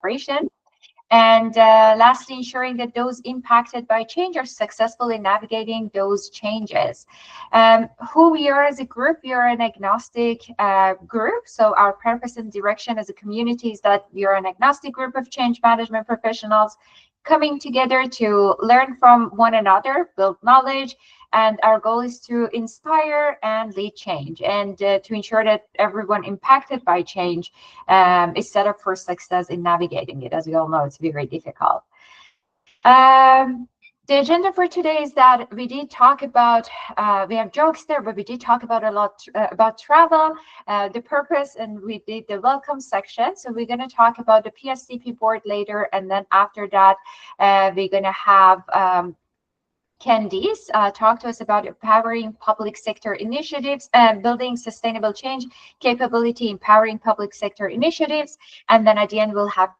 collaboration. And lastly, ensuring that those impacted by change are successfully navigating those changes. Who we are as a group, we are an agnostic group. So our purpose and direction as a community is that we are an agnostic group of change management professionals coming together to learn from one another, build knowledge, and our goal is to inspire and lead change, and to ensure that everyone impacted by change is set up for success in navigating it. As we all know, it's very difficult. The agenda for today is that we did talk about, we have jokes there, but we did talk about a lot about travel, the purpose, and we did the welcome section. So we're going to talk about the PSCP board later, and then after that, we're going to have Candice talk to us about empowering public sector initiatives and building sustainable change capability, empowering public sector initiatives. And then at the end, we'll have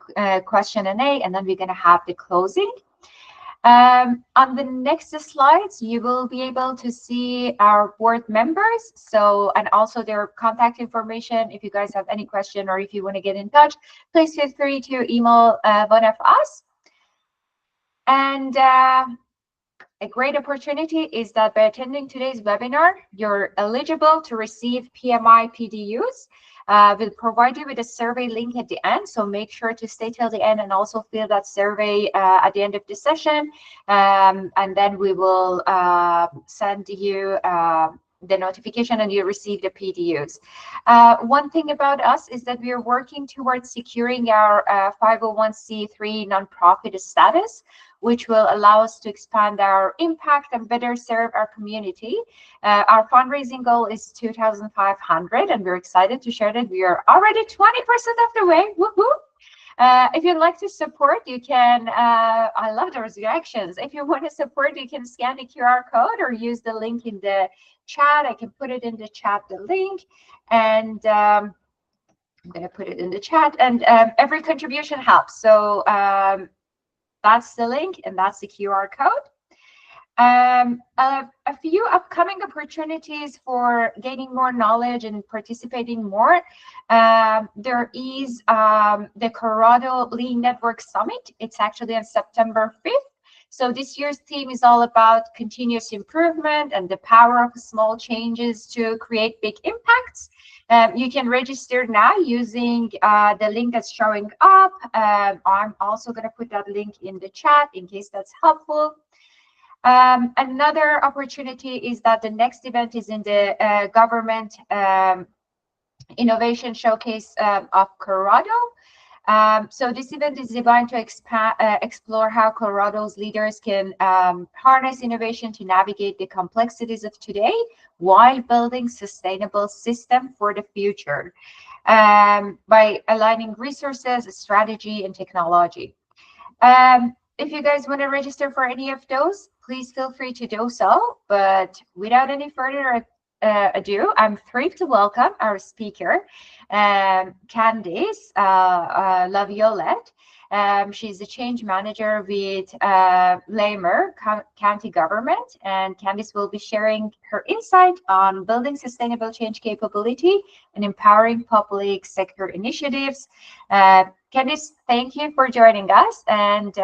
question and A, and then we're going to have the closing. On the next slides, you will be able to see our board members. So, and also their contact information. If you guys have any question or if you want to get in touch, please feel free to email one of us. And a great opportunity is that by attending today's webinar, you're eligible to receive PMI PDUs. We'll provide you with a survey link at the end, so make sure to stay till the end and also fill that survey at the end of the session. And then we will send you the notification and you receive the PDUs. One thing about us is that we are working towards securing our 501c3 nonprofit status, which will allow us to expand our impact and better serve our community. Our fundraising goal is $2,500, and we're excited to share that we are already 20% of the way. Woohoo! If you'd like to support, you can, I love those reactions. If you want to support, you can scan the QR code or use the link in the chat. I can put it in the chat, the link, and I'm going to put it in the chat. And every contribution helps. So that's the link, and that's the QR code. A few upcoming opportunities for gaining more knowledge and participating more. There is the Colorado Lean Network Summit. It's actually on September 5th. So this year's theme is all about continuous improvement and the power of small changes to create big impacts. You can register now using the link that's showing up. I'm also going to put that link in the chat in case that's helpful. Another opportunity is that the next event is in the Government Innovation Showcase of Colorado. So this event is designed to explore how Colorado's leaders can harness innovation to navigate the complexities of today while building sustainable system for the future by aligning resources, strategy, and technology. If you guys want to register for any of those, please feel free to do so. But without any further ado, I'm thrilled to welcome our speaker, Candice Laviolette. She's the change manager with Larimer County Government, and Candice will be sharing her insight on building sustainable change capability and empowering public sector initiatives. Candice, thank you for joining us, and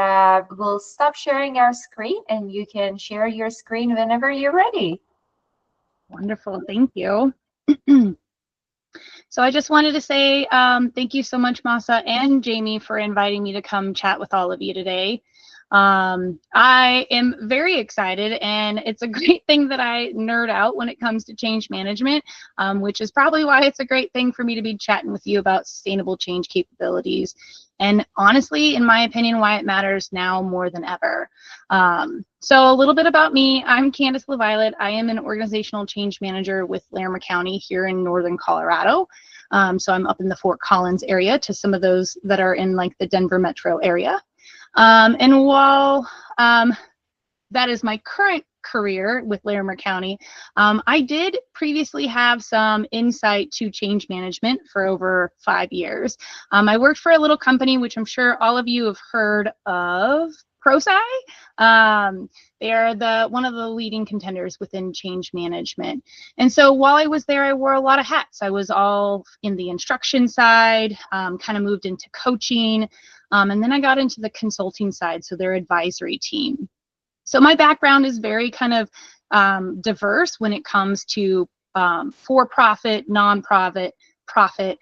we'll stop sharing our screen, and you can share your screen whenever you're ready. Wonderful, thank you. So I just wanted to say thank you so much, Masa and Jamie, for inviting me to come chat with all of you today. I am very excited, and it's a great thing that I nerd out when it comes to change management, which is probably why it's a great thing for me to be chatting with you about sustainable change capabilities. And honestly, in my opinion, why it matters now more than ever. So a little bit about me. I'm Candice Laviolette. I am an organizational change manager with Larimer County here in northern Colorado. So I'm up in the Fort Collins area to some of those that are in like the Denver metro area. And while that is my current career with Larimer County, I did previously have some insight to change management for over 5 years. I worked for a little company, which I'm sure all of you have heard of, ProSci. They are one of the leading contenders within change management. And so while I was there, I wore a lot of hats. I was all in the instruction side, kind of moved into coaching, And then I got into the consulting side, so their advisory team. So my background is very kind of diverse when it comes to for-profit, non-profit, profit,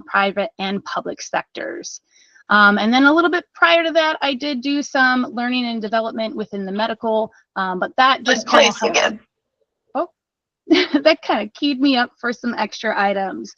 private, and public sectors. And then a little bit prior to that, I did do some learning and development within the medical, but that just kind of helped. Oh, that kind of keyed me up for some extra items.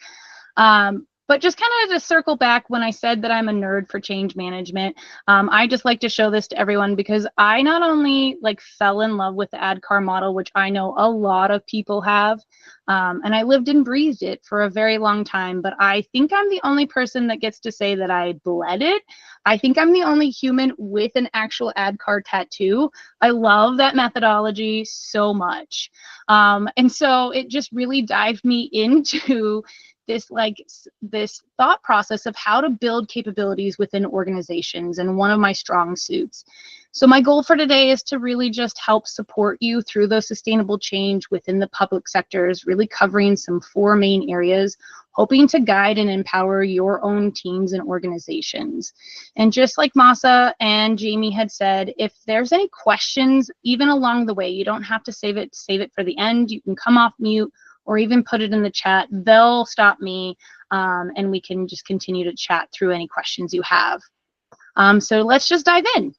But just kind of to circle back, when I said that I'm a nerd for change management, I just like to show this to everyone because I not only like fell in love with the ADKAR model, which I know a lot of people have, and I lived and breathed it for a very long time, but I think I'm the only person that gets to say that I bled it. I think I'm the only human with an actual ADKAR tattoo. I love that methodology so much. And so it just really dived me into this thought process of how to build capabilities within organizations, and one of my strong suits. So my goal for today is to really just help support you through those sustainable change within the public sectors, really covering some 4 main areas, hoping to guide and empower your own teams and organizations. And just like Masa and Jamie had said, if there's any questions, even along the way, you don't have to save it for the end. You can come off mute or even put it in the chat. They'll stop me, and we can just continue to chat through any questions you have. So let's just dive in.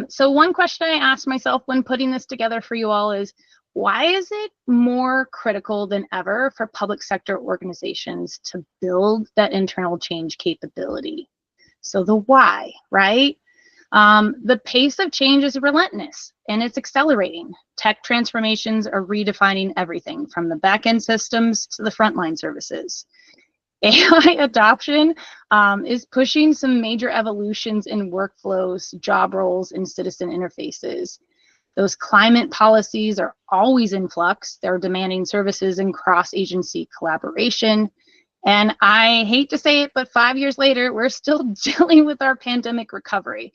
So one question I asked myself when putting this together for you all is, why is it more critical than ever for public sector organizations to build that internal change capability? So the why, right? The pace of change is relentless and it's accelerating. Tech transformations are redefining everything from the back-end systems to the frontline services. AI adoption is pushing some major evolutions in workflows, job roles, and citizen interfaces. Those climate policies are always in flux. They're demanding services and cross-agency collaboration. And I hate to say it, but 5 years later, we're still dealing with our pandemic recovery.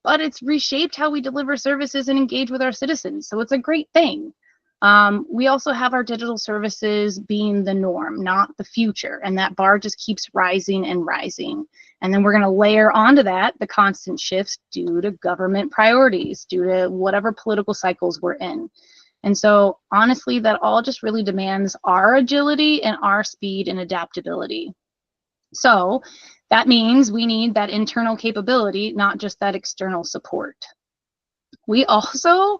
But it's reshaped how we deliver services and engage with our citizens. So it's a great thing. We also have our digital services being the norm, not the future. And that bar just keeps rising and rising. And then we're going to layer onto that the constant shifts due to government priorities, due to whatever political cycles we're in. And so honestly, that all just really demands our agility and our speed and adaptability. So that means we need that internal capability, not just that external support. We also,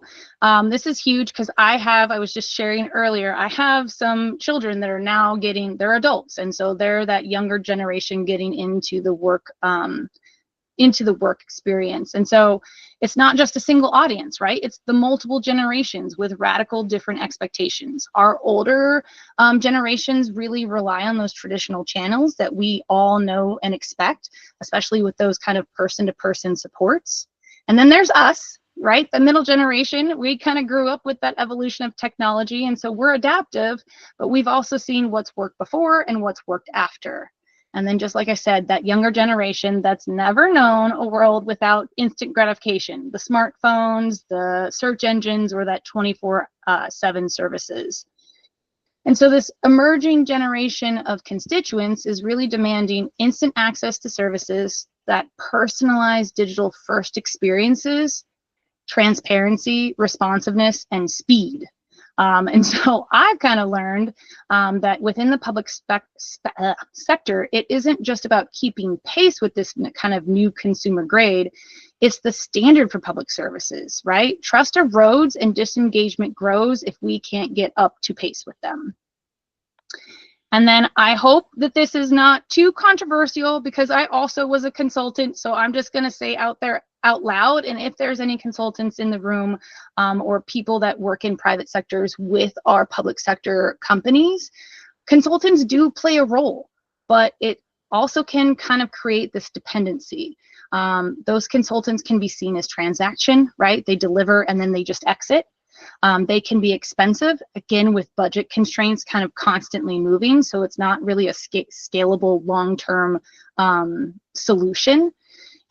this is huge because I was just sharing earlier, I have some children that are now they're adults. And so they're that younger generation getting into the work experience. And so it's not just a single audience, right? It's the multiple generations with radical different expectations. Our older generations really rely on those traditional channels that we all know and expect, especially with those kind of person-to-person supports. And then there's us, right? The middle generation, we kind of grew up with that evolution of technology. And so we're adaptive, but we've also seen what's worked before and what's worked after. And then just like I said, that younger generation that's never known a world without instant gratification, the smartphones, the search engines, or that 24/7 services. And so this emerging generation of constituents is really demanding instant access to services, that personalized digital first experiences, transparency, responsiveness, and speed. And so I've kind of learned that within the public sector, it isn't just about keeping pace with this kind of new consumer grade. It's the standard for public services, right? Trust erodes and disengagement grows if we can't get up to pace with them. And then I hope that this is not too controversial because I also was a consultant. So I'm just going to say out loud, and if there's any consultants in the room or people that work in private sectors with our public sector companies, consultants do play a role, but it also can kind of create this dependency. Those consultants can be seen as transaction, right? They deliver and then they just exit. They can be expensive, again, with budget constraints kind of constantly moving. So it's not really a scalable long-term solution.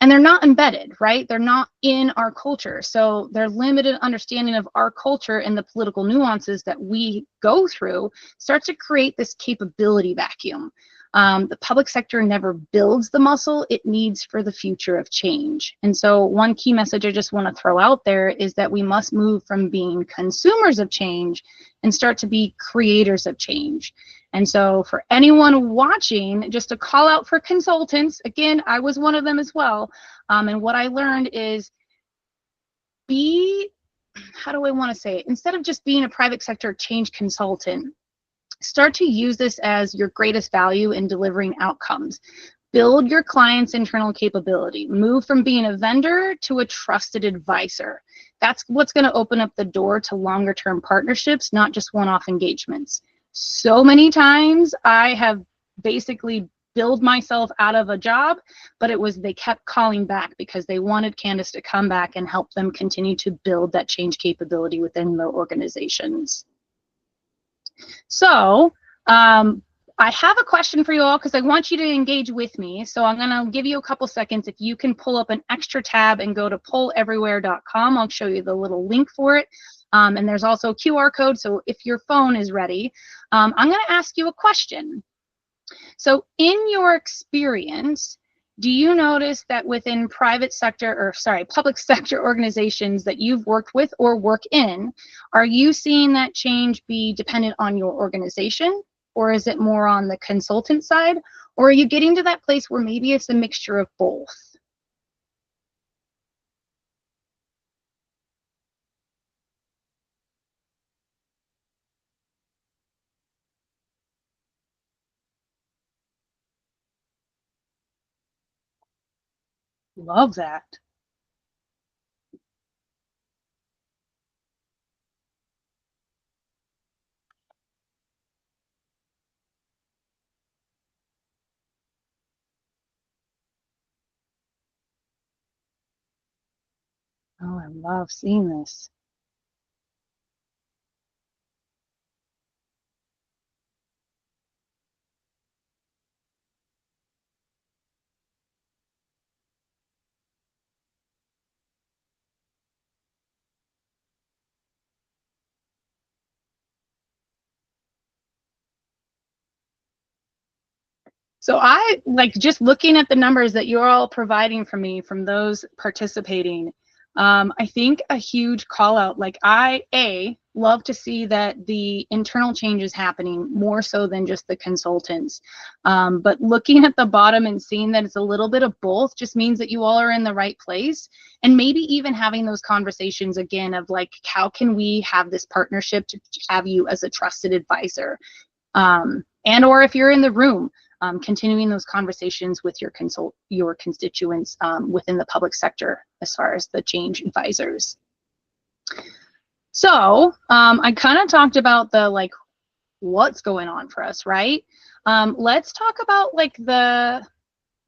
And they're not embedded, right? They're not in our culture. So their limited understanding of our culture and the political nuances that we go through starts to create this capability vacuum. The public sector never builds the muscle it needs for the future of change. And so one key message I just want to throw out there is that we must move from being consumers of change and start to be creators of change. And so for anyone watching, just a call out for consultants, again, I was one of them as well. And what I learned is how do I want to say it? Instead of just being a private sector change consultant, start to use this as your greatest value in delivering outcomes. Build your client's internal capability. Move from being a vendor to a trusted advisor. That's what's going to open up the door to longer term partnerships, not just one-off engagements. So many times I have basically billed myself out of a job, but it was they kept calling back because they wanted Candace to come back and help them continue to build that change capability within their organizations. So I have a question for you all because I want you to engage with me. So I'm going to give you a couple seconds. If you can pull up an extra tab and go to polleverywhere.com, I'll show you the little link for it. And there's also a QR code. So if your phone is ready, I'm going to ask you a question. So in your experience, do you notice that within public sector organizations that you've worked with or work in, are you seeing that change be dependent on your organization, or is it more on the consultant side, or are you getting to that place where maybe it's a mixture of both? Love that. Oh, I love seeing this. So I like just looking at the numbers that you're all providing for me from those participating. I think a huge call out, like I love to see that the internal change is happening more so than just the consultants. But looking at the bottom and seeing that it's a little bit of both just means that you all are in the right place. And maybe even having those conversations again of like, how can we have this partnership to have you as a trusted advisor? And or if you're in the room, continuing those conversations with your constituents within the public sector as far as the change advisors. So I kind of talked about the like what's going on for us, right? Let's talk about like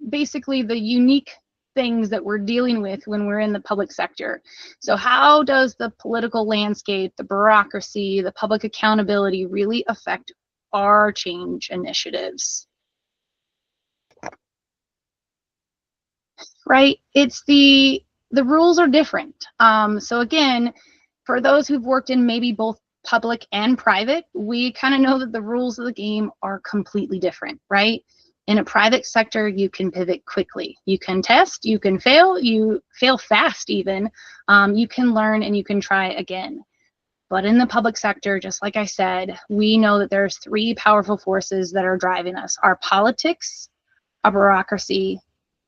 basically the unique things that we're dealing with when we're in the public sector. So how does the political landscape, the bureaucracy, the public accountability really affect our change initiatives? Right? It's the rules are different. So again, for those who've worked in maybe both public and private, we kind of know that the rules of the game are completely different, right? In a private sector, you can pivot quickly. You can test, you can fail, you fail fast even. You can learn and you can try again. But in the public sector, just like I said, we know that there's three powerful forces that are driving us: our politics, our bureaucracy,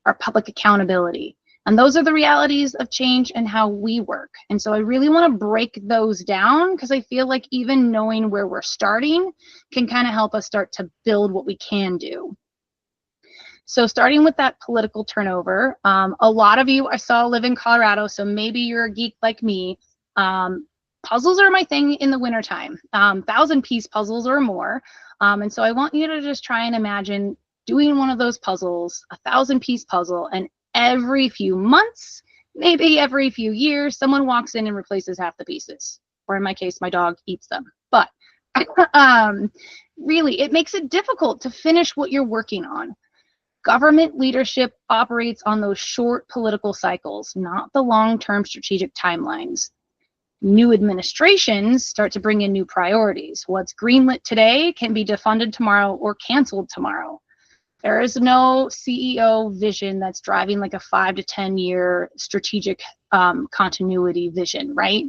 our public accountability. And those are the realities of change and how we work. And so I really want to break those down because I feel like even knowing where we're starting can kind of help us start to build what we can do. So starting with that political turnover, a lot of you I saw live in Colorado, so maybe you're a geek like me. Puzzles are my thing in the wintertime, 1,000-piece puzzles or more. And so I want you to just try and imagine doing one of those puzzles, a 1,000-piece puzzle, and every few months, maybe every few years, someone walks in and replaces half the pieces. Or in my case, my dog eats them. But really, it makes it difficult to finish what you're working on. Government leadership operates on those short political cycles, not the long-term strategic timelines. New administrations start to bring in new priorities. What's greenlit today can be defunded tomorrow or canceled tomorrow. There is no CEO vision that's driving like a 5 to 10 year strategic continuity vision, right?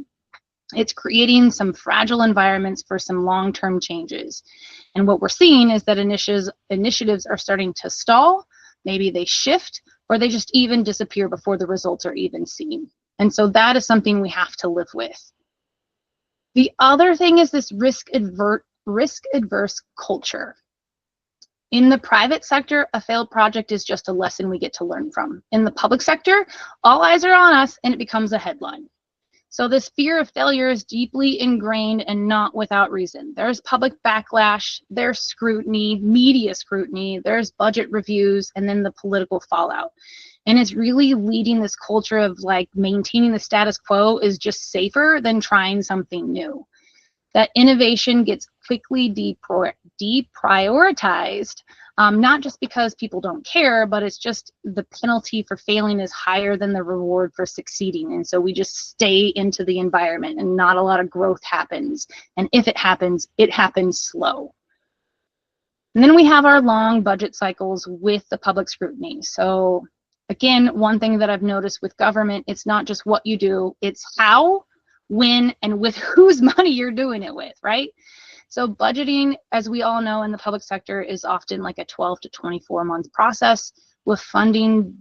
It's creating some fragile environments for some long-term changes. And what we're seeing is that initiatives are starting to stall, maybe they shift, or they just even disappear before the results are even seen. And so that is something we have to live with. The other thing is this risk-adverse culture. In the private sector, a failed project is just a lesson we get to learn from. In the public sector, all eyes are on us and it becomes a headline. So this fear of failure is deeply ingrained and not without reason. There's public backlash, there's scrutiny, media scrutiny, there's budget reviews, and then the political fallout. And it's really leading this culture of like maintaining the status quo is just safer than trying something new. That innovation gets quickly deprioritized, not just because people don't care, but it's just the penalty for failing is higher than the reward for succeeding. And so we just stay into the environment and not a lot of growth happens. And if it happens slow. And then we have our long budget cycles with the public scrutiny. So again, one thing that I've noticed with government, it's not just what you do, it's how, when, and with whose money you're doing it with, right? So budgeting, as we all know in the public sector, is often like a 12 to 24 month process with funding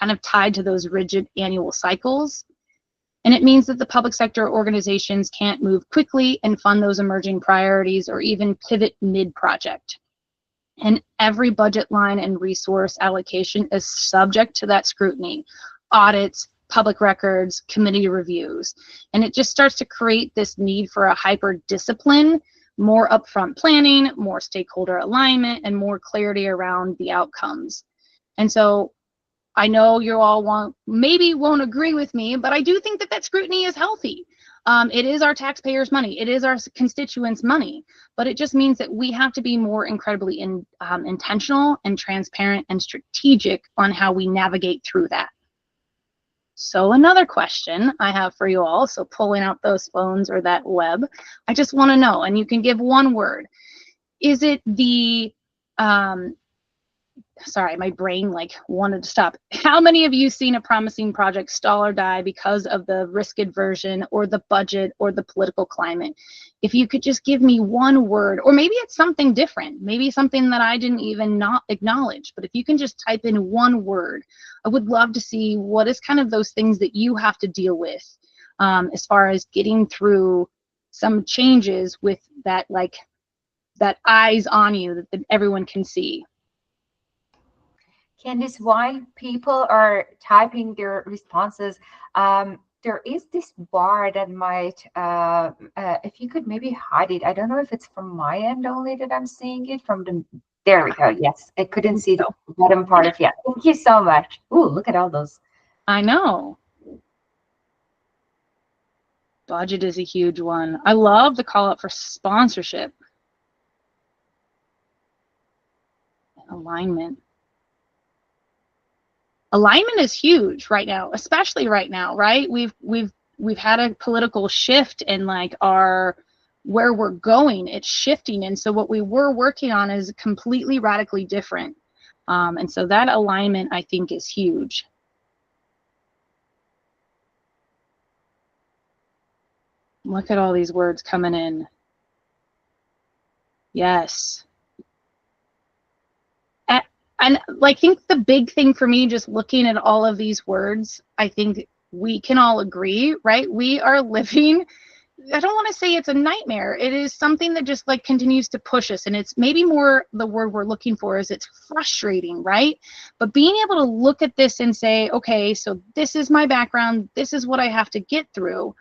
kind of tied to those rigid annual cycles. And it means that the public sector organizations can't move quickly and fund those emerging priorities or even pivot mid-project. And every budget line and resource allocation is subject to that scrutiny, audits, public records, committee reviews. And it just starts to create this need for a hyper discipline, more upfront planning, more stakeholder alignment, and more clarity around the outcomes. And so I know you all maybe won't agree with me, but I do think that that scrutiny is healthy. It is our taxpayers' money. It is our constituents' money. But it just means that we have to be more incredibly intentional and transparent and strategic on how we navigate through that. So another question I have for you all, so pulling out those phones or that web, I just want to know, and you can give one word. Is it the, sorry, my brain like wanted to stop. How many of you seen a promising project stall or die because of the risk aversion or the budget or the political climate? If you could just give me one word, or maybe it's something different, maybe something that I didn't even not acknowledge, but if you can just type in one word, I would love to see what is kind of those things that you have to deal with as far as getting through some changes with that, like that eyes on you that everyone can see. Candice, while people are typing their responses, there is this bar that might, if you could maybe hide it. I don't know if it's from my end only that I'm seeing it. From the, there we go. Yes, I couldn't see the bottom part of it. Thank you so much. Ooh, look at all those. I know. Budget is a huge one. I love the call out for sponsorship. Alignment. Alignment is huge right now, especially right now, right? We've had a political shift in like where we're going. It's shifting, and so what we were working on is completely radically different. And so that alignment, I think, is huge. Look at all these words coming in. Yes. And I think the big thing for me, just looking at all of these words, I think we can all agree, right? We are living, I don't want to say it's a nightmare. It is something that just like continues to push us. And it's maybe more the word we're looking for is it's frustrating, right? But being able to look at this and say, okay, so this is my background. This is what I have to get through.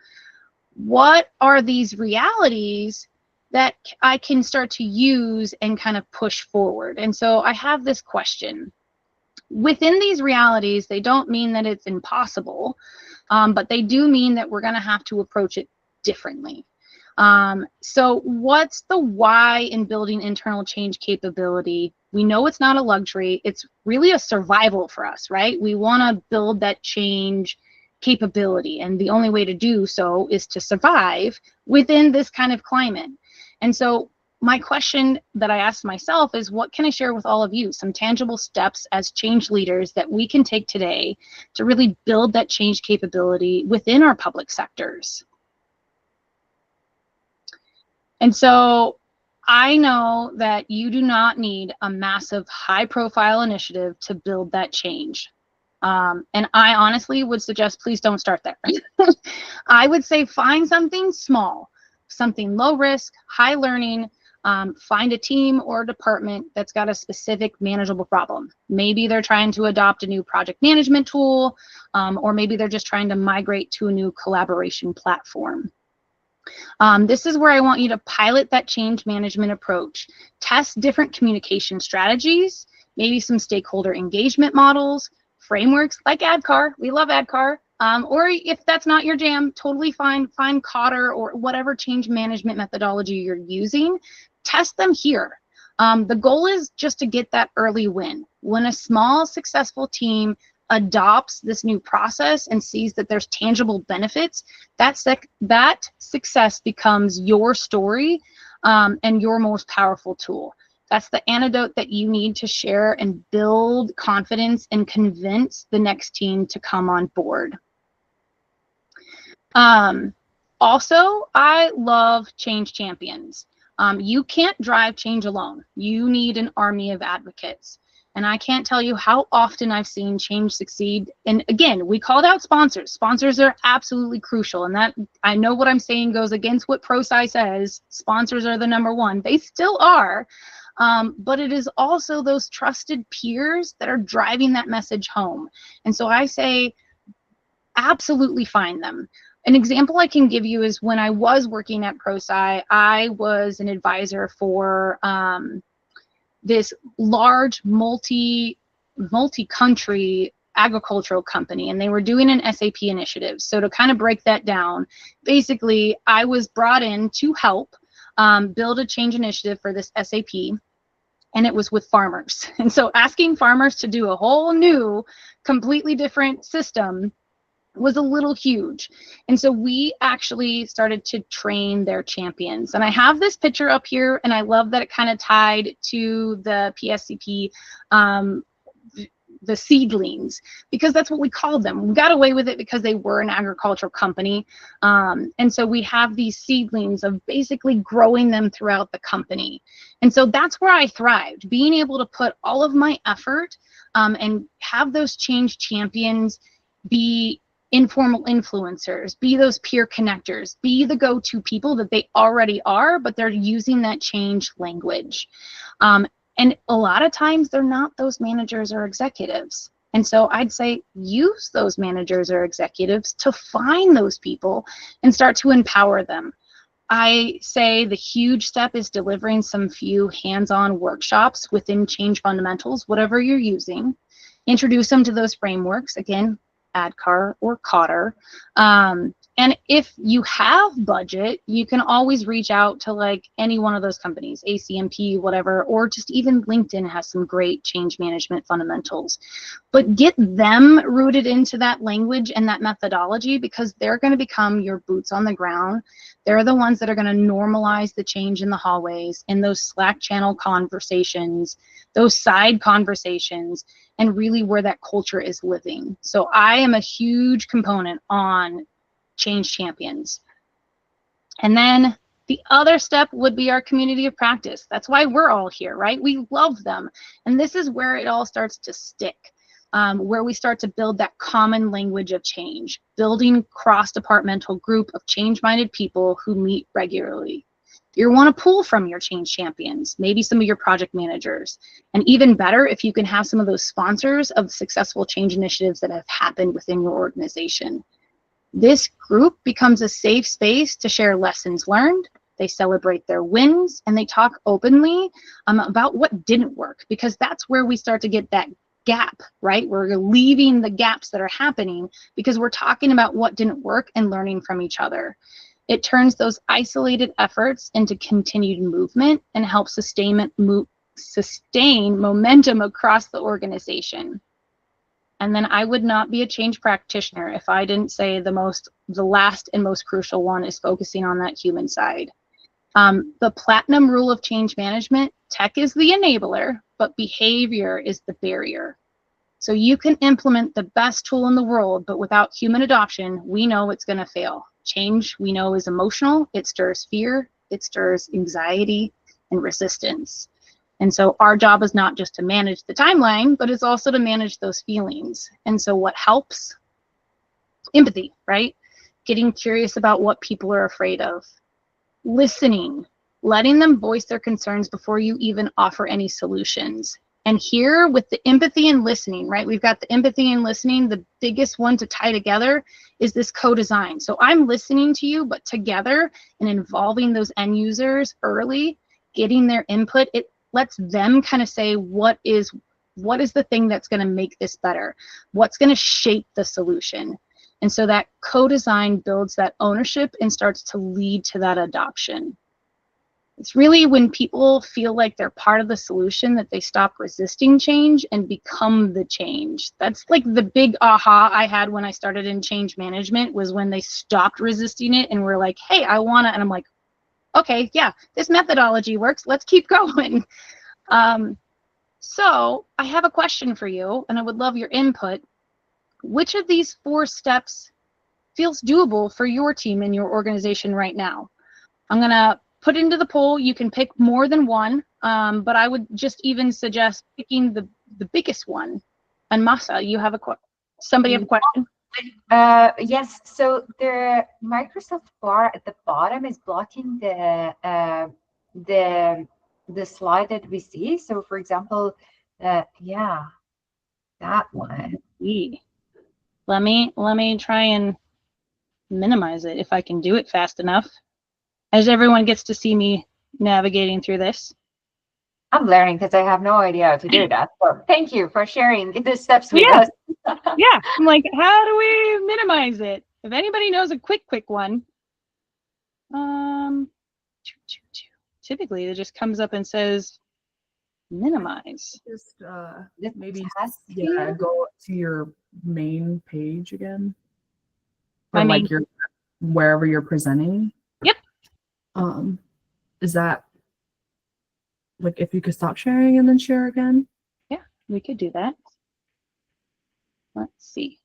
What are these realities that I can start to use and kind of push forward? And so I have this question. Within these realities, they don't mean that it's impossible, but they do mean that we're going to have to approach it differently. So what's the why in building internal change capability? We know it's not a luxury. It's really a survival for us, right? We want to build that change capability, and the only way to do so is to survive within this kind of climate. And so my question that I asked myself is, what can I share with all of you? Some tangible steps as change leaders that we can take today to really build that change capability within our public sectors. And so I know that you do not need a massive high-profile initiative to build that change. And I honestly would suggest, please don't start there. I would say find something small, something low risk, high learning. Find a team or a department that's got a specific manageable problem. Maybe they're trying to adopt a new project management tool, or maybe they're just trying to migrate to a new collaboration platform. This is where I want you to pilot that change management approach. Test different communication strategies, maybe some stakeholder engagement models, frameworks like ADKAR. We love ADKAR. Or if that's not your jam, totally fine. Find Kotter or whatever change management methodology you're using. Test them here. The goal is just to get that early win. When a small, successful team adopts this new process and sees that there's tangible benefits, that success becomes your story and your most powerful tool. That's the antidote that you need to share and build confidence and convince the next team to come on board. Also, I love change champions. You can't drive change alone. You need an army of advocates. And I can't tell you how often I've seen change succeed. And again, we called out sponsors. Sponsors are absolutely crucial. And that, I know what I'm saying goes against what ProSci says. Sponsors are the #1. They still are. But it is also those trusted peers that are driving that message home. And so I say, absolutely find them. An example I can give you is when I was working at ProSci, I was an advisor for this large multi-country agricultural company, and they were doing an SAP initiative. So to kind of break that down, basically I was brought in to help build a change initiative for this SAP, and it was with farmers. And so asking farmers to do a whole new, completely different system was a little huge. And so we actually started to train their champions. And I have this picture up here, and I love that it kind of tied to the PSCP, the seedlings, because that's what we called them. We got away with it because they were an agricultural company. And so we have these seedlings of basically growing them throughout the company. And so that's where I thrived, being able to put all of my effort and have those change champions be informal influencers, be those peer connectors, be the go-to people that they already are, but they're using that change language. And a lot of times they're not those managers or executives. And so I'd say use those managers or executives to find those people and start to empower them. I say the huge step is delivering some few hands-on workshops within Change Fundamentals, whatever you're using. Introduce them to those frameworks, again, ADKAR or Kotter. And if you have budget, you can always reach out to like any one of those companies, ACMP, whatever, or just even LinkedIn has some great change management fundamentals. But get them rooted into that language and that methodology, because they're going to become your boots on the ground. They're the ones that are going to normalize the change in the hallways, in those Slack channel conversations, those side conversations, and really where that culture is living. So I am a huge component on change champions. And then the other step would be our community of practice. That's why we're all here, right? We love them. And this is where it all starts to stick, where we start to build that common language of change, building cross-departmental group of change-minded people who meet regularly. You want to pull from your change champions, maybe some of your project managers, and even better if you can have some of those sponsors of successful change initiatives that have happened within your organization. This group becomes a safe space to share lessons learned. They celebrate their wins, and they talk openly about what didn't work, because that's where we start to get that gap, right? We're leaving the gaps that are happening because we're talking about what didn't work and learning from each other. It turns those isolated efforts into continued movement and helps sustain momentum across the organization. And then I would not be a change practitioner if I didn't say the last and most crucial one is focusing on that human side. The platinum rule of change management: tech is the enabler, but behavior is the barrier. So you can implement the best tool in the world, but without human adoption, we know it's going to fail. Change, we know, is emotional. It stirs fear, it stirs anxiety and resistance. And so our job is not just to manage the timeline, but it's also to manage those feelings. And so what helps? Empathy, right? Getting curious about what people are afraid of. Listening, letting them voice their concerns before you even offer any solutions. And here with the empathy and listening, right? We've got the empathy and listening. The biggest one to tie together is this co-design. So I'm listening to you, but together and involving those end users early, getting their input, it lets them kind of say, what is the thing that's going to make this better? What's going to shape the solution? And so that co-design builds that ownership and starts to lead to that adoption. It's really when people feel like they're part of the solution that they stop resisting change and become the change. That's like the big aha I had when I started in change management, was when they stopped resisting it and were like, hey, I want to, and I'm like, okay, yeah, this methodology works. Let's keep going. So I have a question for you, and I would love your input. Which of these 4 steps feels doable for your team and your organization right now? I'm going to put into the poll. You can pick more than one, but I would just even suggest picking the biggest one. And Masa, you have somebody have a question? Yes. So the Microsoft bar at the bottom is blocking the slide that we see. So, for example, yeah, that one. Let me try and minimize it if I can do it fast enough, as everyone gets to see me navigating through this. I'm learning because I have no idea how to do that. So thank you for sharing the steps with us. Yeah, I'm like, how do we minimize it? If anybody knows a quick one, typically it just comes up and says minimize. Just maybe go to your main page again. Or like wherever you're presenting. Yep. Is that like, if you could stop sharing and then share again? Yeah, we could do that. Let's see.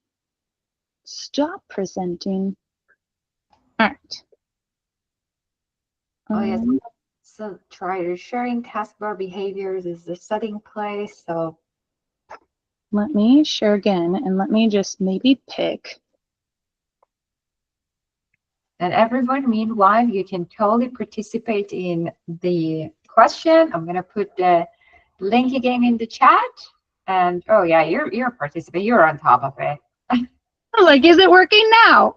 Stop presenting. All right. Oh, yes. So try to sharing taskbar behaviors is the setting place. So let me share again, and let me just maybe pick. And everyone, meanwhile, you can totally participate in the question. I'm going to put the link again in the chat. And oh yeah, you're participating. You're on top of it. I'm like, is it working now?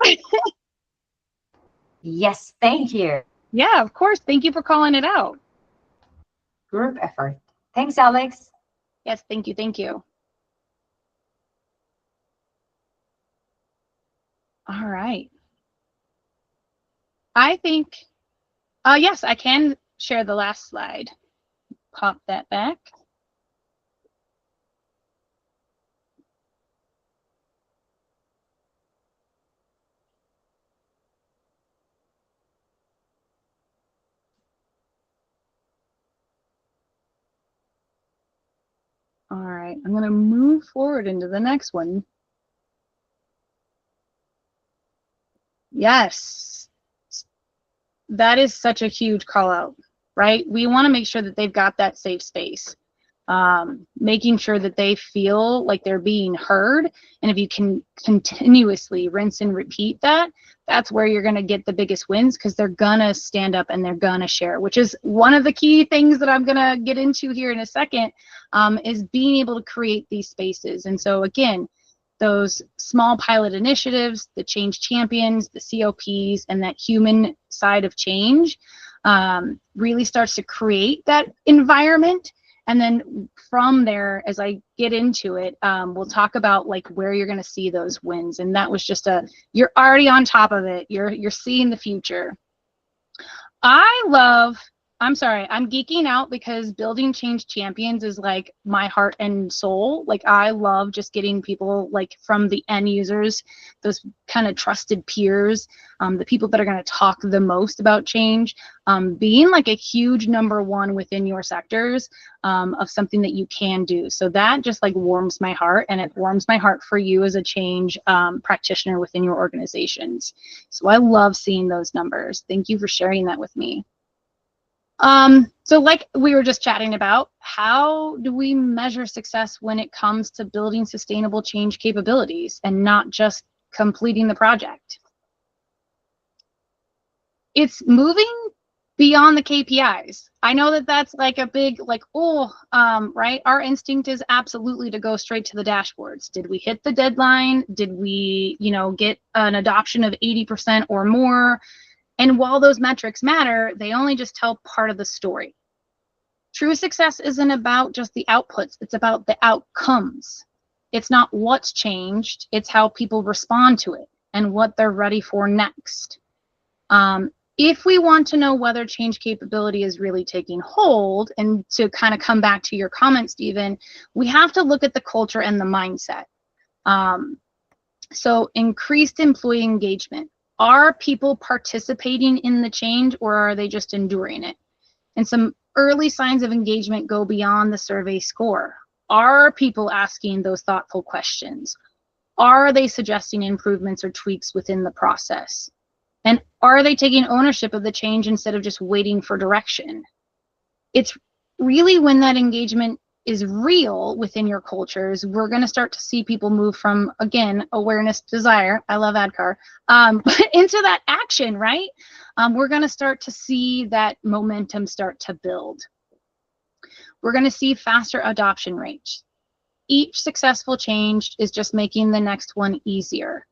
Yes, thank you. Yeah, of course. Thank you for calling it out. Group effort. Thanks, Alex. Yes, thank you. Thank you. All right. I think, yes, I can share the last slide. Pop that back. All right, I'm going to move forward into the next one. Yes, that is such a huge call out, right? We want to make sure that they've got that safe space, making sure that they feel like they're being heard. And if you can continuously rinse and repeat that, that's where you're going to get the biggest wins, because they're going to stand up and they're going to share, which is one of the key things that I'm going to get into here in a second, is being able to create these spaces. And so again, those small pilot initiatives, the change champions, the COPs, and that human side of change really starts to create that environment. And then from there, as I get into it, we'll talk about like where you're going to see those wins. And that was just you're already on top of it. You're seeing the future. I love I'm sorry, I'm geeking out because building change champions is like my heart and soul. Like I love just getting people like from the end users, those kind of trusted peers, the people that are going to talk the most about change, being like a huge number one within your sectors of something that you can do. So that just like warms my heart, and it warms my heart for you as a change practitioner within your organizations. So I love seeing those numbers. Thank you for sharing that with me. So like we were just chatting about, how do we measure success when it comes to building sustainable change capabilities and not just completing the project? It's moving beyond the KPIs. I know that that's like a big, like, right? Our instinct is absolutely to go straight to the dashboards. Did we hit the deadline? Did we, get an adoption of 80% or more? And while those metrics matter, they only just tell part of the story. True success isn't about just the outputs, it's about the outcomes. It's not what's changed, it's how people respond to it and what they're ready for next. If we want to know whether change capability is really taking hold, and to kind of come back to your comment, Stephen, we have to look at the culture and the mindset. So increased employee engagement. Are people participating in the change, or are they just enduring it? And some early signs of engagement go beyond the survey score. Are people asking those thoughtful questions? Are they suggesting improvements or tweaks within the process? And are they taking ownership of the change instead of just waiting for direction? It's really when that engagement is real within your cultures, we're going to start to see people move from, again, awareness, desire, I love ADKAR, but into that action, right? We're going to start to see that momentum start to build. We're going to see faster adoption rates. Each successful change is just making the next one easier.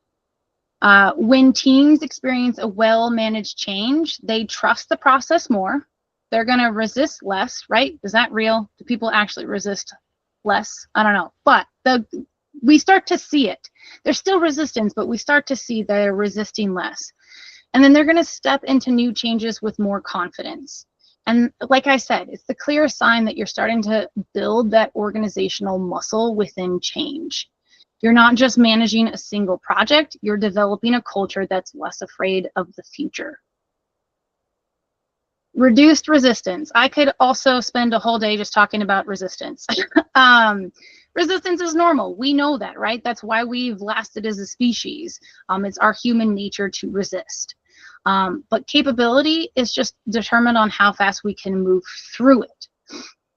When teams experience a well-managed change, they trust the process more. They're going to resist less, right? Is that real? Do people actually resist less? I don't know. But we start to see it. There's still resistance, but we start to see they're resisting less. And then they're going to step into new changes with more confidence. And like I said, it's the clear sign that you're starting to build that organizational muscle within change. You're not just managing a single project, you're developing a culture that's less afraid of the future. Reduced resistance. I could also spend a whole day just talking about resistance. Resistance is normal. We know that, right? That's why we've lasted as a species. It's our human nature to resist. But capability is just determined on how fast we can move through it.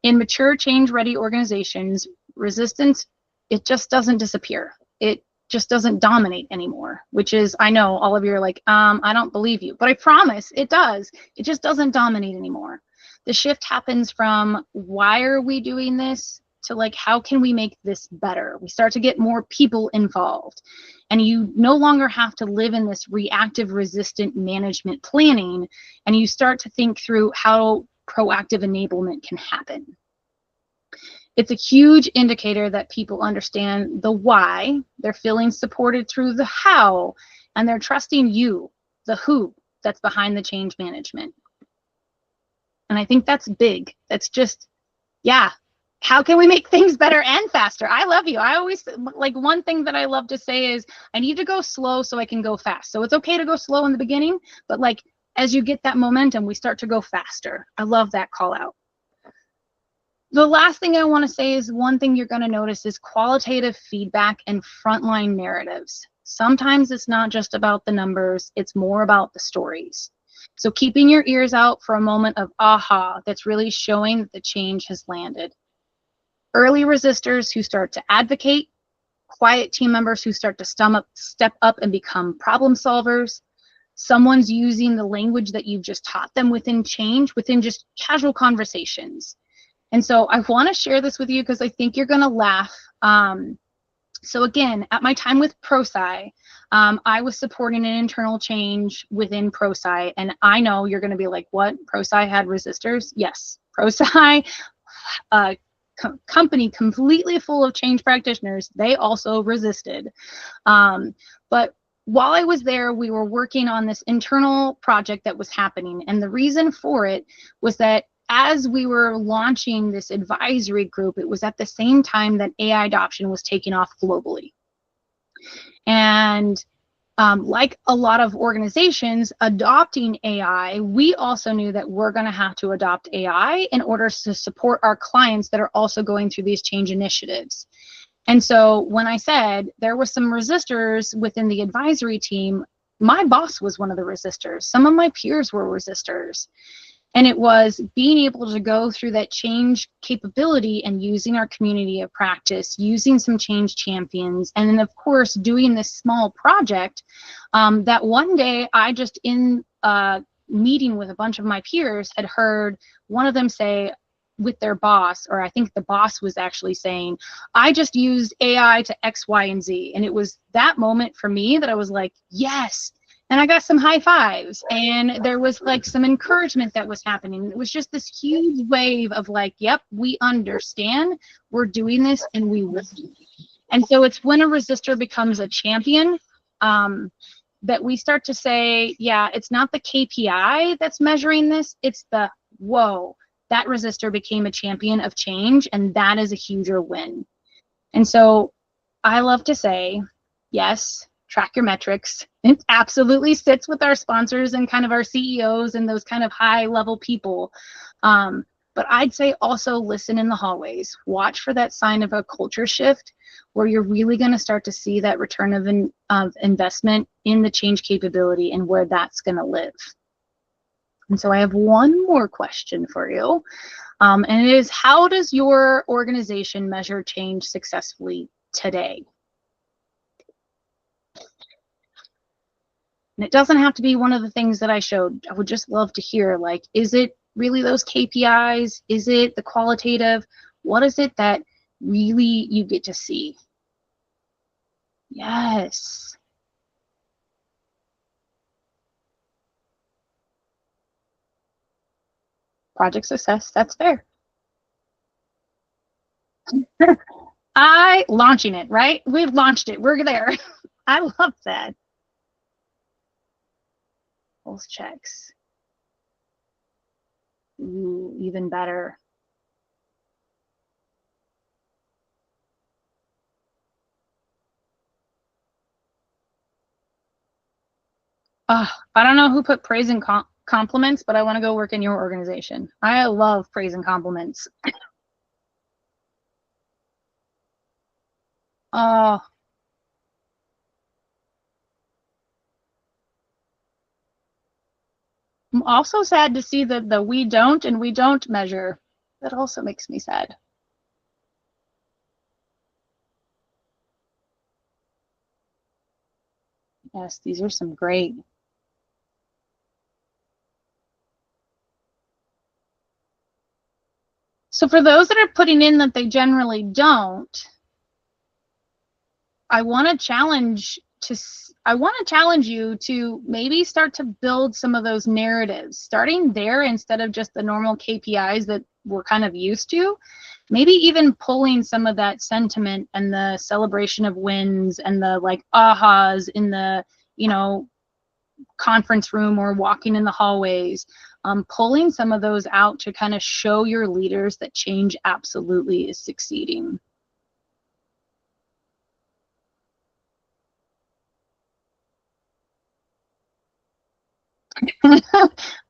In mature, change-ready organizations, resistance, it just doesn't disappear. It just doesn't dominate anymore, which is, I know all of you are like, I don't believe you, but I promise it does. It just doesn't dominate anymore. The shift happens from why are we doing this to like, how can we make this better? We start to get more people involved, and you no longer have to live in this reactive resistant management planning, and you start to think through how proactive enablement can happen. It's a huge indicator that people understand the why, they're feeling supported through the how, and they're trusting you, the who, that's behind the change management. And I think that's big. That's just, yeah, how can we make things better and faster? I love you. I always, like, one thing that I love to say is I need to go slow so I can go fast. So it's okay to go slow in the beginning, but like as you get that momentum, we start to go faster. I love that call out. The last thing I want to say is one thing you're going to notice is qualitative feedback and frontline narratives. Sometimes it's not just about the numbers, it's more about the stories. So keeping your ears out for a moment of aha that's really showing that the change has landed. Early resistors who start to advocate, quiet team members who start to step up and become problem solvers. Someone's using the language that you've just taught them within change, within just casual conversations. And so I want to share this with you because I think you're going to laugh. So again, at my time with ProSci, I was supporting an internal change within ProSci, and I know you're going to be like, what? ProSci had resistors? Yes, ProSci, company completely full of change practitioners, they also resisted. But while I was there, we were working on this internal project that was happening. And the reason for it was that as we were launching this advisory group, it was at the same time that AI adoption was taking off globally. And like a lot of organizations adopting AI, we also knew that we're going to have to adopt AI in order to support our clients that are also going through these change initiatives. And so when I said there were some resistors within the advisory team, my boss was one of the resistors. Some of my peers were resistors. And it was being able to go through that change capability and using our community of practice, using some change champions, and then of course doing this small project that one day I just in a meeting with a bunch of my peers had heard one of them say with their boss, or I think the boss was actually saying, I just used AI to X, Y, and Z. And it was that moment for me that I was like, yes. And I got some high fives, and there was like some encouragement that was happening. It was just this huge wave of like, yep, we understand, we're doing this, and we will. And so it's when a resistor becomes a champion that we start to say, yeah, it's not the KPI that's measuring this, it's the, whoa, that resistor became a champion of change, and that is a huger win. And so I love to say, yes, track your metrics. It absolutely sits with our sponsors and kind of our CEOs and those kind of high level people. But I'd say also listen in the hallways. Watch for that sign of a culture shift where you're really going to start to see that return of investment in the change capability and where that's going to live. And so I have one more question for you. And it is, how does your organization measure change successfully today? And it doesn't have to be one of the things that I showed. I would just love to hear, like, is it really those KPIs? Is it the qualitative? What is it that really you get to see? Yes. Project success, that's fair. Launching it, right? We've launched it. We're there. I love that. Pulse checks. Ooh, even better. I don't know who put praise and compliments, but I want to go work in your organization. I love praise and compliments. Oh. I'm also sad to see that the we don't and we don't measure. That also makes me sad. Yes, these are some great. So for those that are putting in that they generally don't, I want to challenge you to maybe start to build some of those narratives, starting there instead of just the normal KPIs that we're kind of used to. Maybe even pulling some of that sentiment and the celebration of wins and the like ahas in the, you know, conference room or walking in the hallways, pulling some of those out to kind of show your leaders that change absolutely is succeeding.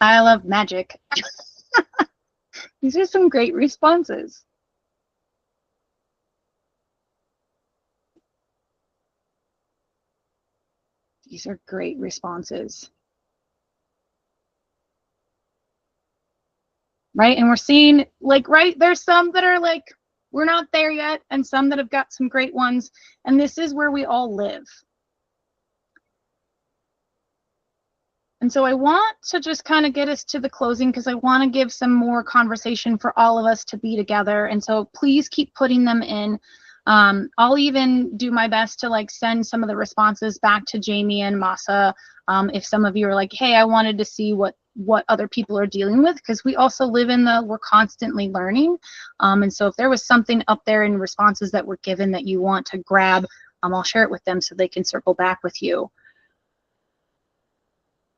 I love magic. These are some great responses. These are great responses. Right? And we're seeing, like, right, there's some that are like, we're not there yet, and some that have got some great ones. And this is where we all live. And so I want to just kind of get us to the closing because I want to give some more conversation for all of us to be together. And so please keep putting them in. I'll even do my best to like send some of the responses back to Jamie and Masa if some of you are like, hey, I wanted to see what other people are dealing with, because we also live in we're constantly learning. And so if there was something up there in responses that were given that you want to grab, I'll share it with them so they can circle back with you.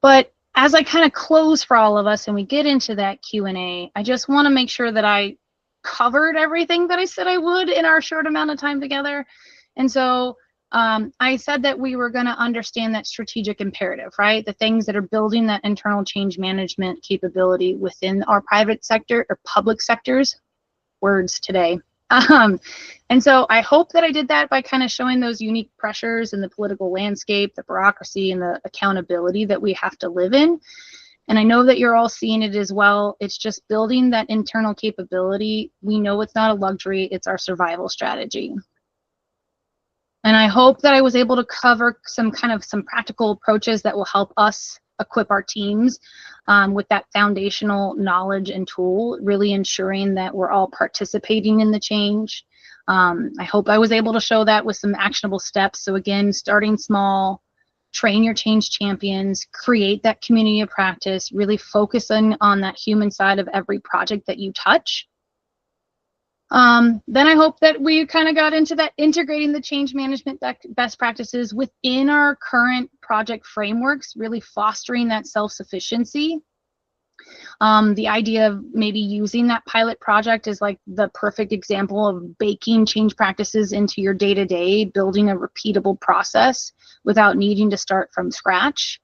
But as I kind of close for all of us and we get into that Q&A, I just want to make sure that I covered everything that I said I would in our short amount of time together. And so I said that we were going to understand that strategic imperative, right? The things that are building that internal change management capability within our private sector or public sectors, words today. And so I hope that I did that by kind of showing those unique pressures in the political landscape, the bureaucracy, and the accountability that we have to live in. And I know that you're all seeing it as well. It's just building that internal capability. We know it's not a luxury, it's our survival strategy. And I hope that I was able to cover some practical approaches that will help us equip our teams with that foundational knowledge and tool, really ensuring that we're all participating in the change. I hope I was able to show that with some actionable steps. So again, starting small, train your change champions, create that community of practice, really focusing on that human side of every project that you touch. Then I hope that we kind of got into that integrating the change management best practices within our current project frameworks, really fostering that self-sufficiency. The idea of maybe using that pilot project is like the perfect example of baking change practices into your day-to-day, building a repeatable process without needing to start from scratch.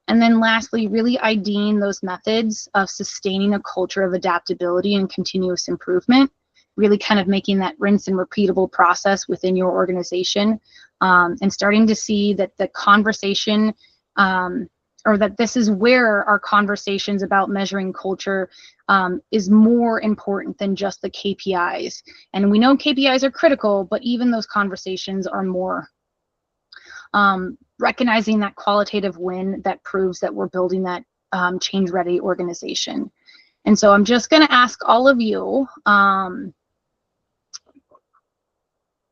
And then lastly, really IDing those methods of sustaining a culture of adaptability and continuous improvement, really kind of making that rinse and repeatable process within your organization, and starting to see that the conversation, or that this is where our conversations about measuring culture is more important than just the KPIs. And we know KPIs are critical, but even those conversations are more. Recognizing that qualitative win that proves that we're building that change-ready organization. And so I'm just going to ask all of you,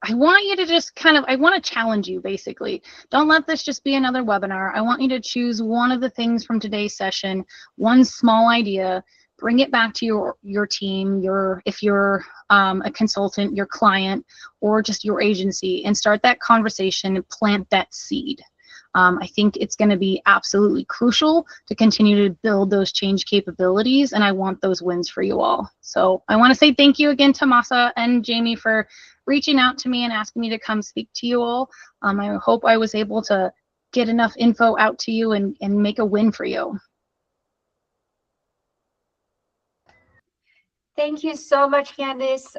I want you to just I want to challenge you, basically. Don't let this just be another webinar. I want you to choose one of the things from today's session, one small idea, bring it back to your team, if you're a consultant, your client, or just your agency, and start that conversation and plant that seed. I think it's going to be absolutely crucial to continue to build those change capabilities, and I want those wins for you all. So I want to say thank you again to Masa and Jamie for reaching out to me and asking me to come speak to you all. I hope I was able to get enough info out to you and make a win for you. Thank you so much, Candice.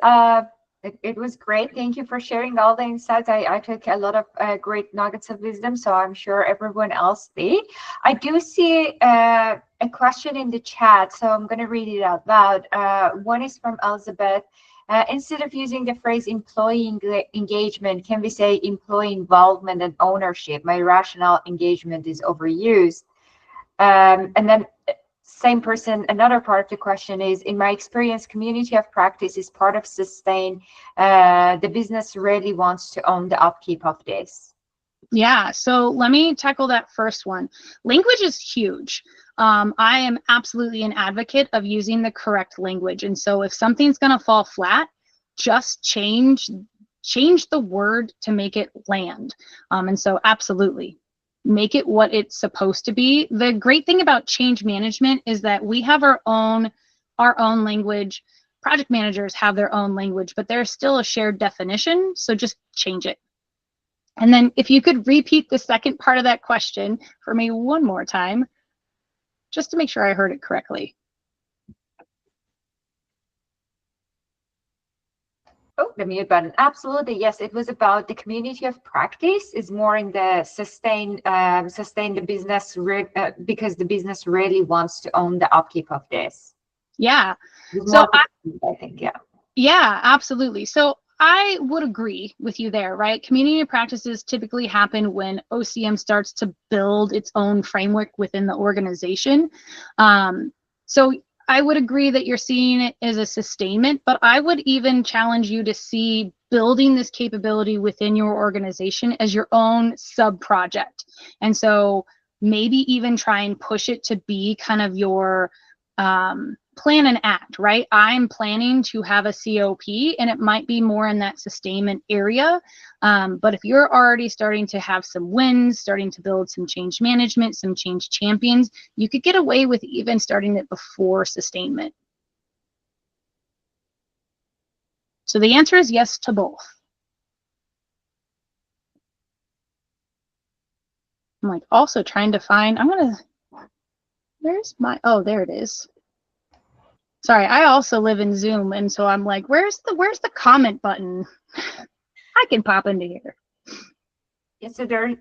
It was great. Thank you for sharing all the insights. I took a lot of great nuggets of wisdom, so I'm sure everyone else did. I do see a question in the chat, so I'm going to read it out loud. One is from Elizabeth. Instead of using the phrase employee engagement, can we say employee involvement and ownership? My rational engagement is overused. And then same person, another part of the question is, in my experience, community of practice is part of sustain. The business really wants to own the upkeep of this. Yeah, so let me tackle that first one. Language is huge. I am absolutely an advocate of using the correct language. And so if something's going to fall flat, just change the word to make it land. And so absolutely, make it what it's supposed to be. The great thing about change management is that we have our own language. Project managers have their own language, but there's still a shared definition. So just change it. And then if you could repeat the second part of that question for me one more time, just to make sure I heard it correctly. Oh, the mute button. Absolutely, yes. It was about the community of practice is more in the sustain the business because the business really wants to own the upkeep of this. Yeah. So I think, yeah. Yeah, absolutely. So I would agree with you there, right? Community practices typically happen when OCM starts to build its own framework within the organization. So I would agree that you're seeing it as a sustainment, but I would even challenge you to see building this capability within your organization as your own sub-project. And so maybe even try and push it to be kind of your plan and act, right? I'm planning to have a COP, and it might be more in that sustainment area. But if you're already starting to have some wins, starting to build some change management, some change champions, you could get away with even starting it before sustainment. So the answer is yes to both. I'm like also trying to find, where's my, oh, there it is. Sorry, I also live in Zoom, and so I'm like, where's the comment button? I can pop into here. Yeah, so there are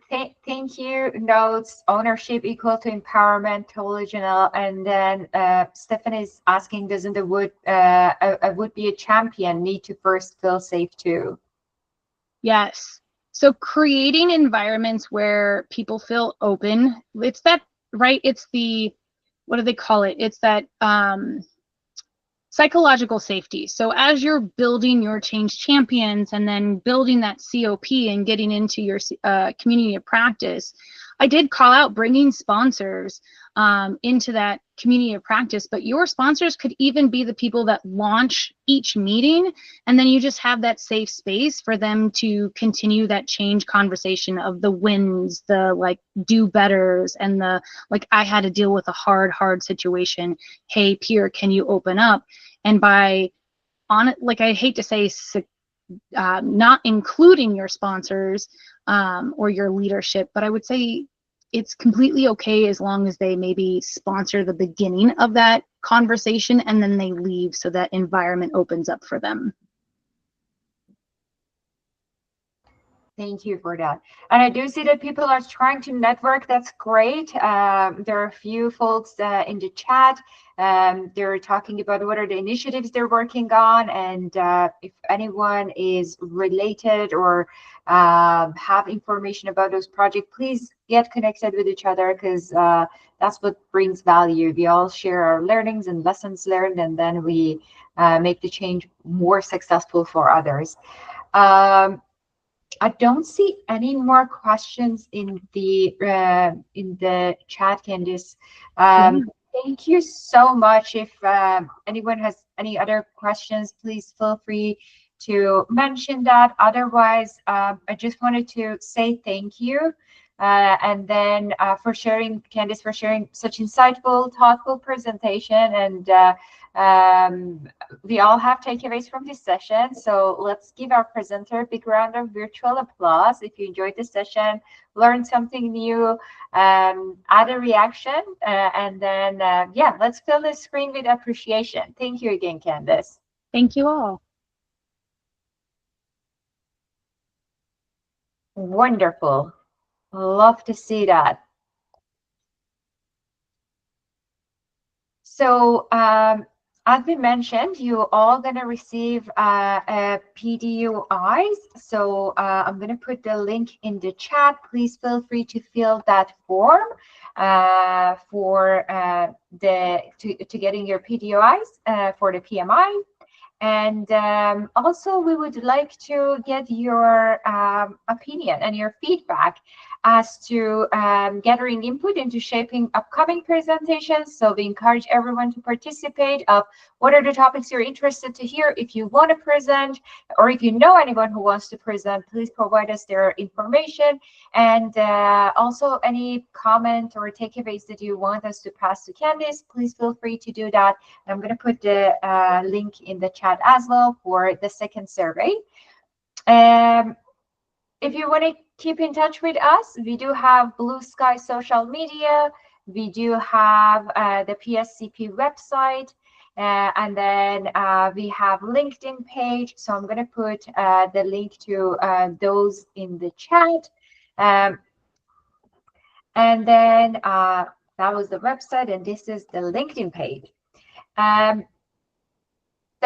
thank you notes, ownership equal to empowerment, totally Janelle. And then Stephanie is asking, doesn't a would-be a champion need to first feel safe too? Yes. So creating environments where people feel open, it's that, right? It's the, what do they call it? It's that psychological safety. So as you're building your change champions and then building that COP and getting into your community of practice, I did call out bringing sponsors into that community of practice, but your sponsors could even be the people that launch each meeting, and then you just have that safe space for them to continue that change conversation of the wins, the like do betters, and the like, I had to deal with a hard situation. Hey, peer, can you open up? And by on it, like I hate to say, not including your sponsors or your leadership, but I would say it's completely okay as long as they maybe sponsor the beginning of that conversation and then they leave so that environment opens up for them. Thank you for that. And I do see that people are trying to network. That's great. There are a few folks in the chat. They're talking about what are the initiatives they're working on, and if anyone is related or have information about those projects, please get connected with each other, because that's what brings value. We all share our learnings and lessons learned, and then we make the change more successful for others. I don't see any more questions in the chat, Candice. Thank you so much. If anyone has any other questions, please feel free to mention that. Otherwise, I just wanted to say thank you. And then for sharing, Candice, for sharing such insightful, thoughtful presentation. And we all have takeaways from this session. So let's give our presenter a big round of virtual applause. If you enjoyed this session, learned something new, add a reaction, and then, yeah, let's fill the screen with appreciation. Thank you again, Candice. Thank you all. Wonderful. Love to see that. So as we mentioned, you all going to receive PDUIs. So I'm going to put the link in the chat. Please feel free to fill that form for to getting your PDUIs for the PMI. And also, we would like to get your opinion and your feedback as to gathering input into shaping upcoming presentations. So we encourage everyone to participate of what are the topics you're interested to hear. If you want to present, or if you know anyone who wants to present, please provide us their information. And also any comment or takeaways that you want us to pass to Candice, please feel free to do that. And I'm going to put the link in the chat as well for the second survey. If you want to keep in touch with us, we do have Blue Sky social media. We do have the PSCP website, and then we have LinkedIn page. So I'm going to put the link to those in the chat. And then that was the website, and this is the LinkedIn page. The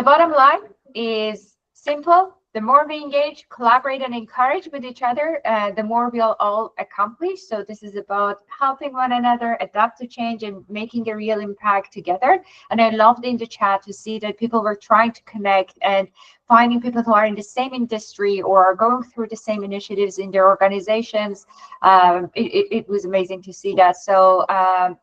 bottom line is simple. the more we engage, collaborate, and encourage with each other, the more we'll all accomplish. So this is about helping one another, adapt to change, and making a real impact together. And I loved in the chat to see that people were trying to connect and finding people who are in the same industry or are going through the same initiatives in their organizations. It was amazing to see that. So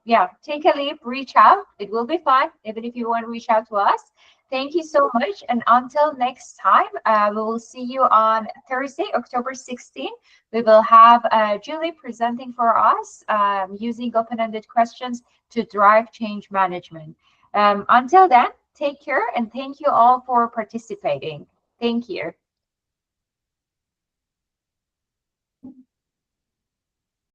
yeah, take a leap, reach out. It will be fun, even if you want to reach out to us. Thank you so much. And until next time, we will see you on Thursday, October 16th. We will have Julie presenting for us using open-ended questions to drive change management. Until then, take care, and thank you all for participating. Thank you.